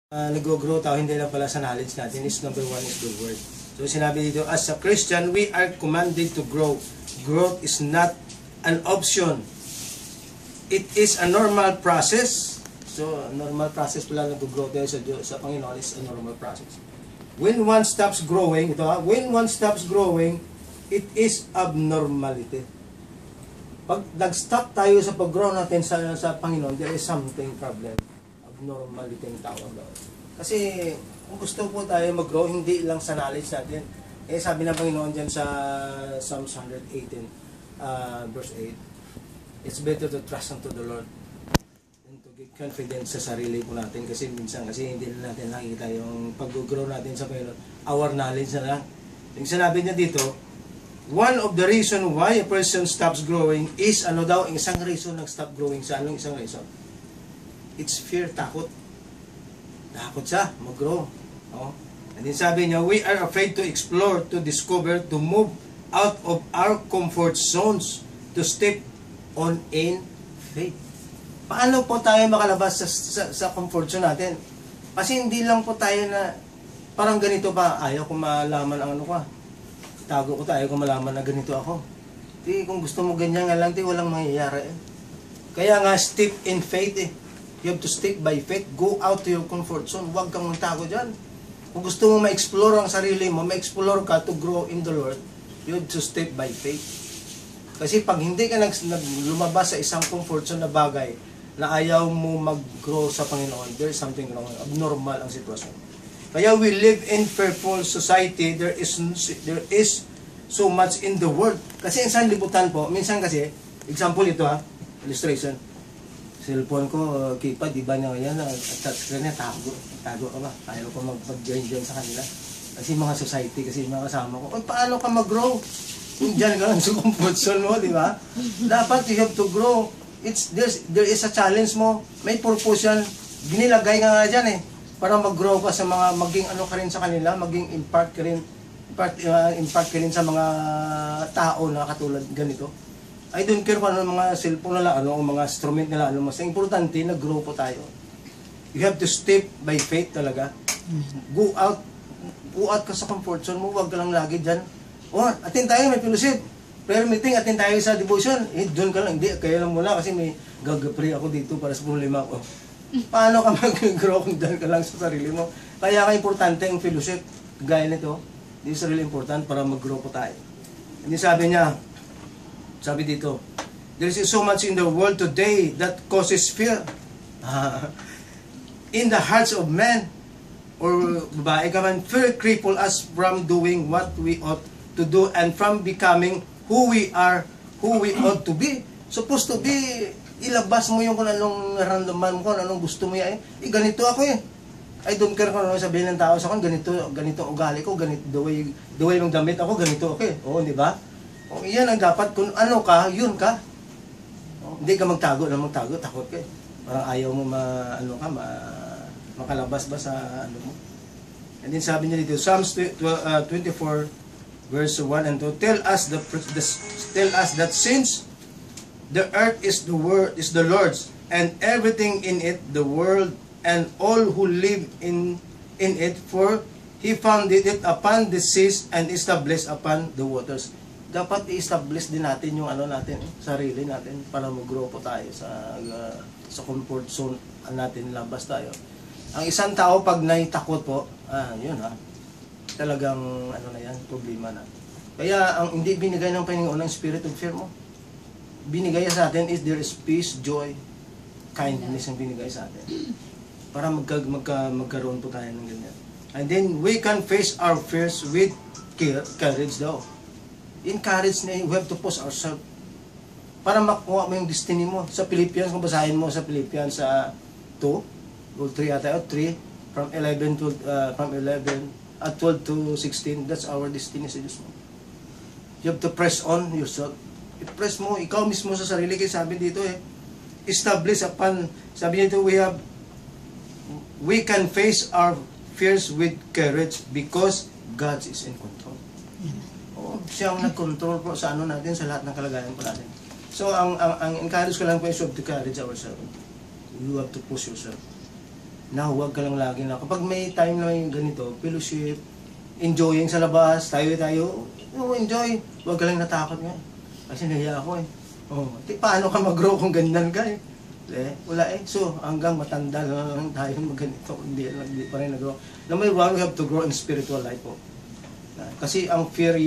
Nag-grow tayo, hindi lang pala sa knowledge natin, is number one is the word. So sinabi dito, as a Christian, we are commanded to grow. Growth is not an option. It is a normal process. So, normal process pala nag-grow tayo sa Panginoon is a normal process. When one stops growing, when one stops growing, it is abnormality. Pag nag-stop tayo sa pag-grow natin sa Panginoon, there is something problem. Abnormality ang tawag daw. Kasi kung gusto po tayo mag-grow, hindi lang sa knowledge natin. Sabi ng Panginoon dyan sa Psalms 118, verse 8, it's better to trust unto the Lord and to give confidence sa sarili po natin. Kasi minsan, hindi na natin nakikita yung pag-grow natin sa Panginoon. Our knowledge na lang. Yung sinabi niya dito, one of the reason why a person stops growing is, isang reason nag-stop growing sa isang reason? It's fear, takot. Takot siya, mag-grow. And then sabi niya, we are afraid to explore, to discover, to move out of our comfort zones, to step on in faith. Paano po tayo makalabas sa comfort zone natin? Kasi hindi lang po tayo na, parang ganito ba, ayaw ko malaman ang ano ka. Tago ko tayo kung malaman na ganito ako. Kung gusto mo ganyan nga lang, walang mangyayari. Kaya nga, step in faith You have to step by faith. Go out to your comfort zone. Huwag kang magtago dyan. Kung gusto mo ma-explore ang sarili mo, ma-explore ka to grow in the Lord, you have to step by faith. Kasi pag hindi ka lumabas sa isang comfort zone na bagay na ayaw mo mag-grow sa Panginoon, there's something wrong. Abnormal ang sitwasyon. Kaya we live in fearful society. There is so much in the world. Kasi isang libutan po, minsan kasi, example ito illustration, cellphone ko, keypad, di ba niya yan, touchscreen niya, tago ka ba? Ayaw ko mag-join sa kanila. Kasi mga society, kasi mga kasama ko, paano ka mag-grow? Diyan ka lang sa comfort zone mo, di ba? Dapat you have to grow. There is a challenge mo. May purpose yan. Ginilagay nga dyan para mag-grow ka sa mga, maging ano ka rin sa kanila, maging impart ka rin sa mga tao na katulad ganito. I don't care kung ano mga cellphone nila, mga instrument nila, mas importante, nag-grow po tayo. You have to step by faith talaga. Go out ka sa comfort zone mo, huwag ka lang lagi dyan. Attend tayo, may fellowship. Prayer meeting, attend tayo sa devotion. Doon ka lang, hindi, kaya lang muna kasi may gag-pray ako dito para sa problema ko. Paano ka mag-grow kung dyan ka lang sa sarili mo? Kaya importante ang fellowship. Gaya nito, this is really important para mag-grow po tayo. Hindi sabi dito, there is so much in the world today that causes fear. In the hearts of men, or babae ka man, fear cripple us from doing what we ought to do and from becoming who we ought to be. Supposed to be, ilabas mo yung kung anong naramdaman mo, kung anong gusto mo yan. Ganito ako I don't care kung ano sabihin ng tao sa akin, ganito ugali ko, ganito, the way ng damit ako, ganito, okay. Di ba? Iyan ang dapat, kung ano ka, yun ka. Hindi ka magtago, takot ka. Parang ayaw mo makalabas ba sa ano mo. And then sabi niya dito, Psalms 24 verse 1 and 2, tell us that since the earth is the Lord's and everything in it, the world and all who live in it, for He founded it upon the seas and established upon the waters. Dapat i-establish din natin yung sarili natin para mag-grow po tayo sa comfort zone natin, labas tayo. Ang isang tao pag naitakot po, talagang na yan, problema na. Kaya ang hindi binigay ng Panginoon ng spirit of fear mo. Binigay sa atin is there is peace, joy, kindness ang binigay sa atin. Para magkaroon po tayo ng ganyan. And then we can face our fears with courage daw. Encourage na we have to push ourselves para makuha mo yung destiny mo. Sa Philippians, kung basahin mo sa Philippians 2 or 3 from 11 at 12 to 16, that's our destiny sa Diyos mo. You have to press on yourself. I-press mo, ikaw mismo sa sarili, kasi sabi dito establish upon, sabi dito, we can face our fears with courage because God is in control. Siya ang nag-control po sa natin, sa lahat ng kalagayan po natin. So, ang encourage ko lang po is to encourage ourselves. You have to push yourself. na huwag ka lang lagi na. Kapag may time na yung ganito, fellowship, enjoying sa labas, tayo, enjoy. Huwag ka lang natakot nga. Kasi nahiya ako eh. Oh, paano ka mag-grow kung ganyan ka eh? Wala eh. So, hanggang matanda lang tayo magganito, hindi pa rin nag-grow. Number one, we have to grow in spiritual life po. Kasi ang fear,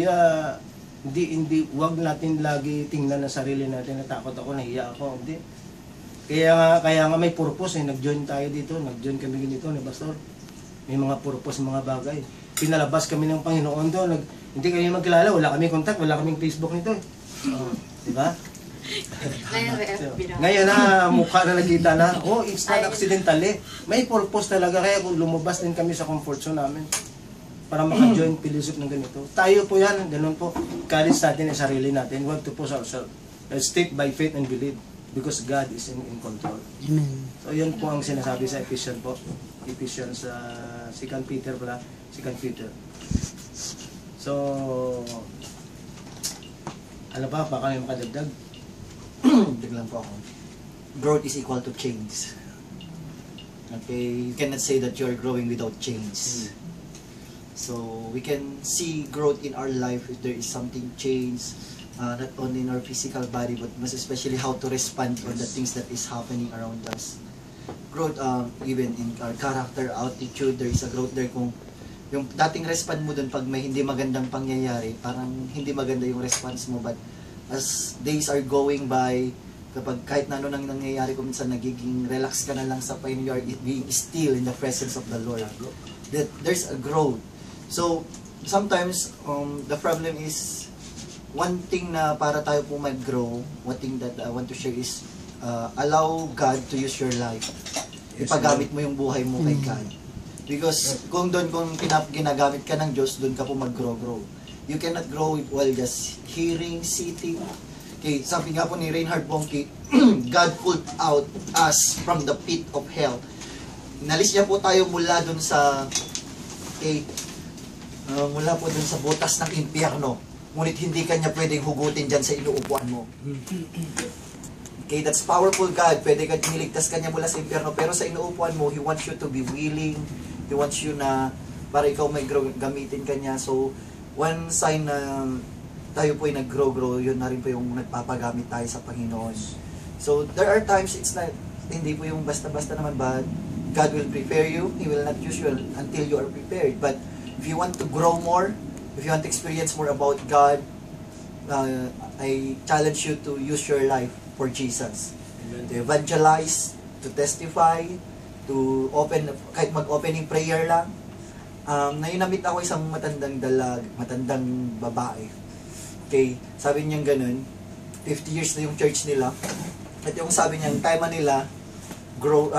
wag natin lagi tingnan na sarili natin, natakot ako, nahiya ako, hindi. Kaya nga may purpose eh, nag-join tayo dito, nag-join kami dito ni Pastor. May mga purpose, mga bagay. Pinalabas kami ng Panginoon doon, hindi kami magkilala, wala kami contact, wala kaming Facebook nito eh. Di ba? Ngayon na, mukha na nakita na, it's not accidental eh. May purpose talaga, kaya kung lumabas din kami sa comfort zone namin para maka-join fellowship ng ganito. Tayo po yan, ganun po. Courage natin ang sarili natin. We have to push ourselves. Let's take by faith and believe because God is in control. Amen. So yun po ang sinasabi sa Ephesians po. Ephesians 2 Peter pala. 2 Peter. So, ano ba? Baka may makadagdag? Biglang po ako. Growth is equal to change. Okay, you cannot say that you're growing without change. So we can see growth in our life if there is something changed, not only in our physical body but most especially how to respond on the things that is happening around us. Growth even in our character, attitude, there is a growth there. Kung yung dating respond mo dun pag may hindi magandang pangyayari, parang hindi maganda yung response mo, but as days are going by, kapag kahit na ano nang nangyayari, kung minsan nagiging relax ka na lang sa pain, you are being still in the presence of the Lord. That there's a growth. So sometimes the problem is one thing na para tayo po mag-grow, one thing that I want to share is allow God to use your life. Ipagamit mo yung buhay mo kay God. Because kung ginagamit ka ng Diyos, doon ka po mag-grow. You cannot grow while just hearing, sitting. Okay, sabi nga po ni Reinhard Bonnke, God pulled out us from the pit of hell. Nalis niya po tayo mula doon sa mula po doon sa butas ng impyerno. Ngunit hindi kanya pwedeng hugutin dyan sa inuupuan mo. Okay, that's powerful God. Pwede ka niligtas kanya mula sa impyerno, pero sa inuupuan mo, He wants you to be willing. He wants you na para ikaw may gamitin kanya. So, one sign na tayo po ay nag-grow, yun na rin po yung nagpapagamit tayo sa Panginoon. So, there are times it's not, hindi po yung basta-basta naman, but God will prepare you. He will not use you until you are prepared. But if you want to grow more, if you want to experience more about God, I challenge you to use your life for Jesus. Amen. To evangelize, to testify, to open, kahit mag-opening prayer lang. Nainamit ako isang matandang babae. Okay, sabi niya ganun, 50 years na yung church nila. At yung sabi niya, time nila, growth,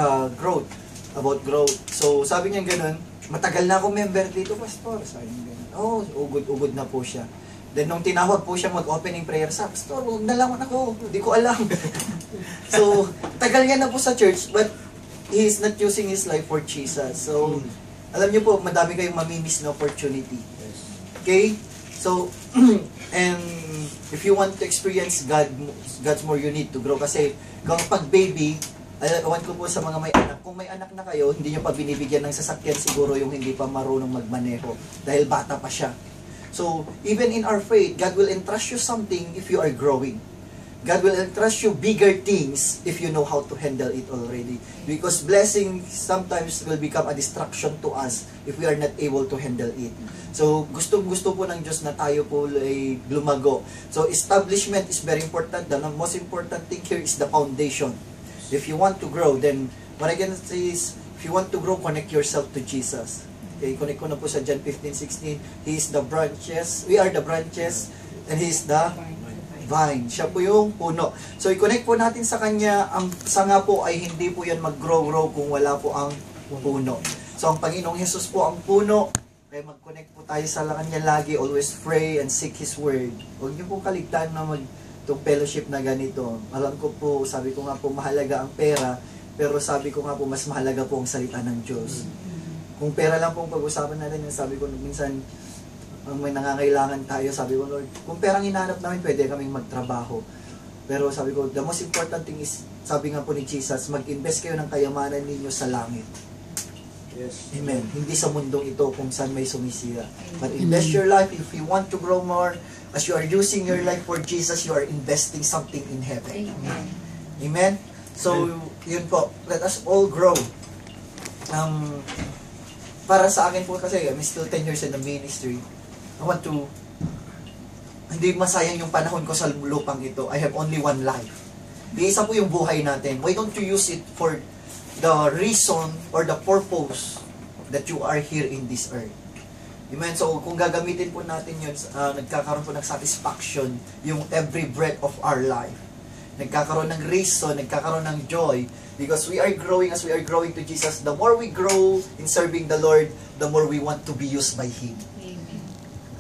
about growth. So, sabi niya ganun, matagal na akong member dito, Pastor. Sabi niya ganun. Ugod na po siya. Then, nung tinawag po siya mag-opening prayer, sa Pastor, huwag na lang ako, hindi ko alam. So, tagal niya na po sa church, but he is not using his life for Jesus. So, alam niyo po, madami kayong mamimiss na opportunity. Okay? So, and if you want to experience God's more, you need to grow. Kasi, kapag baby, awan ko po sa mga may anak, kung may anak na kayo, hindi nyo pa binibigyan ng sasakyan siguro yung hindi pa marunong magmaneho dahil bata pa siya. So, even in our faith, God will entrust you something if you are growing. God will entrust you bigger things if you know how to handle it already. Because blessing sometimes will become a distraction to us if we are not able to handle it. So, gusto po ng Diyos na tayo po ay lumago. So, establishment is very important. The most important thing here is the foundation. If you want to grow, then what I can say is, if you want to grow, connect yourself to Jesus. Okay, connect ko na po sa John 15:16. He is the branches, we are the branches, and He is the vine. Siya po yung puno. So, i-connect po natin sa Kanya. Ang sanga po ay hindi po yan mag-grow kung wala po ang puno. So, ang Panginoong Jesus po ang puno. Kaya mag-connect po tayo sa Kanya lagi. Always pray and seek His Word. Huwag niyo po kaligtaan na itong fellowship na ganito. Alam ko po, sabi ko nga po, mahalaga ang pera. Pero sabi ko nga po, mas mahalaga po ang salita ng Diyos. Kung pera lang po ang pag-usapan natin, sabi ko minsan, may nangangailangan tayo, sabi ko, Lord, kung perang hinahanap namin, pwede kaming magtrabaho. Pero sabi ko, the most important thing is, sabi nga po ni Jesus, mag-invest kayo ng kayamanan ninyo sa langit. Yes. Amen. Hindi sa mundong ito kung saan may sumisira. But invest your life if you want to grow more. As you are using your life for Jesus, you are investing something in heaven. Amen. Amen? So, yun po. Let us all grow. Para sa akin po kasi, I'm still 10 years in the ministry. I want to, hindi masayang yung panahon ko sa lupang ito. I have only one life. Di isa po yung buhay natin. Why don't you use it for the reason or the purpose that you are here in this earth? Amen? So, kung gagamitin po natin yun, nagkakaroon po ng satisfaction yung every breath of our life. Nagkakaroon ng reason, nagkakaroon ng joy, because we are growing as we are growing to Jesus. The more we grow in serving the Lord, the more we want to be used by Him. Amen.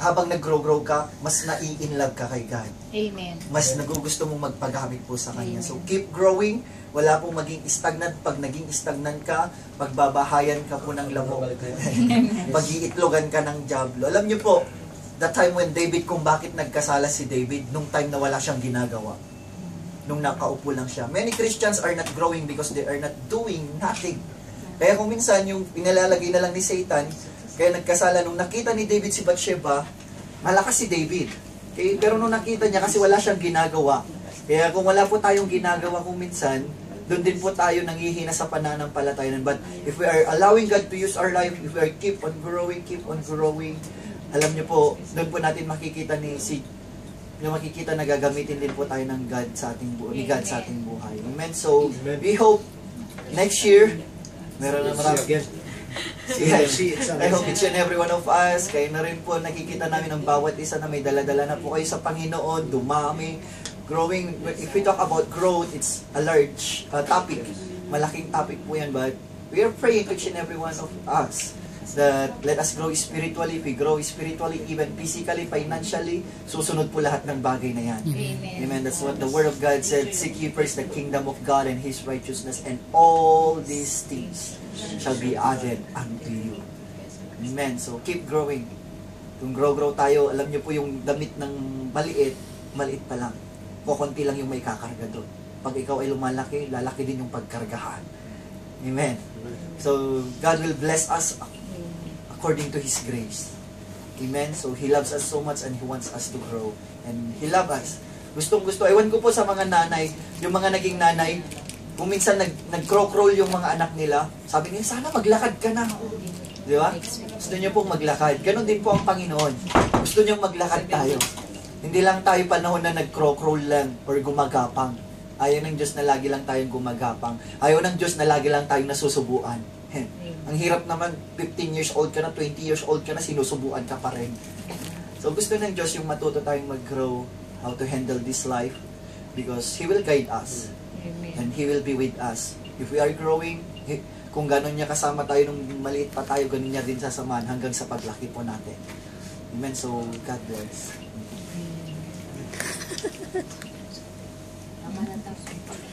Habang nag-grow ka, mas nai-inlove ka kay God. Amen. Mas nagugusto mong magpagamit po sa Kanya. Amen. So, keep growing. Wala pong maging stagnant. Pag naging stagnant ka, magbabahayan ka po ng lamok. Pag-iitlogan ka ng diablo. Alam niyo po, the time when David, kung bakit nagkasala si David, nung time na wala siyang ginagawa. Nung nakaupo lang siya. Many Christians are not growing because they are not doing nothing. Kaya kung minsan, yung pinalalagay na lang ni Satan, kaya nagkasala, nung nakita ni David si Bathsheba, malakas si David. Okay? Pero nung nakita niya, kasi wala siyang ginagawa. Kaya kung wala po tayong ginagawa kung minsan, doon din po tayo nanghihina sa pananampalataya. But if we are allowing God to use our life, if we are keep on growing, alam niyo po, doon po natin makikita yung makikita na gagamitin din po tayo ng God sa ating buhay, ni God sa ating buhay. Amen. So, we hope next year, meron na marami. I hope each and every one of us, kayo na rin po nakikita namin ang bawat isa na may dala-dala na po kayo sa Panginoon, dumami, growing. If we talk about growth, it's a large topic. Malaking topic po yan, but we are praying to each and every one of us that let us grow spiritually. If we grow spiritually, even physically, financially, susunod po lahat ng bagay na yan. Amen. Amen. That's what the Word of God said. Seek ye first the kingdom of God and His righteousness, and all these things shall be added unto you. Amen. So, keep growing. Kung grow tayo, alam niyo po yung damit ng maliit pa lang. Kukunti lang yung may kakarga doon. Pag ikaw ay lumalaki, lalaki din yung pagkargahan. Amen. So, God will bless us according to His grace. Amen? So, He loves us so much and He wants us to grow. And He loves us. Gustong-gusto. Ewan ko po sa mga nanay, yung mga naging nanay, kung minsan nag-crow-crawl yung mga anak nila, sabi niya, sana maglakad ka na. Di ba? Gusto niyo pong maglakad. Ganon din po ang Panginoon. Gusto niyo maglakad tayo. Hindi lang tayo panahon na nag-crow-crawl lang or gumagapang. Ayaw ng Diyos na lagi lang tayong gumagapang. Ayaw ng Diyos na lagi lang tayong nasusubuan. Ang hirap naman, 15 years old ka na, 20 years old ka na, sinusubuan ka pa rin. So gusto ng Diyos yung matuto tayong mag-grow, how to handle this life, because He will guide us. Amen. And He will be with us. If we are growing, kung gano'n niya kasama tayo nung maliit pa tayo, gano'n niya din sasamahan hanggang sa paglaki po natin. Amen. So, God bless. Tama na tapos.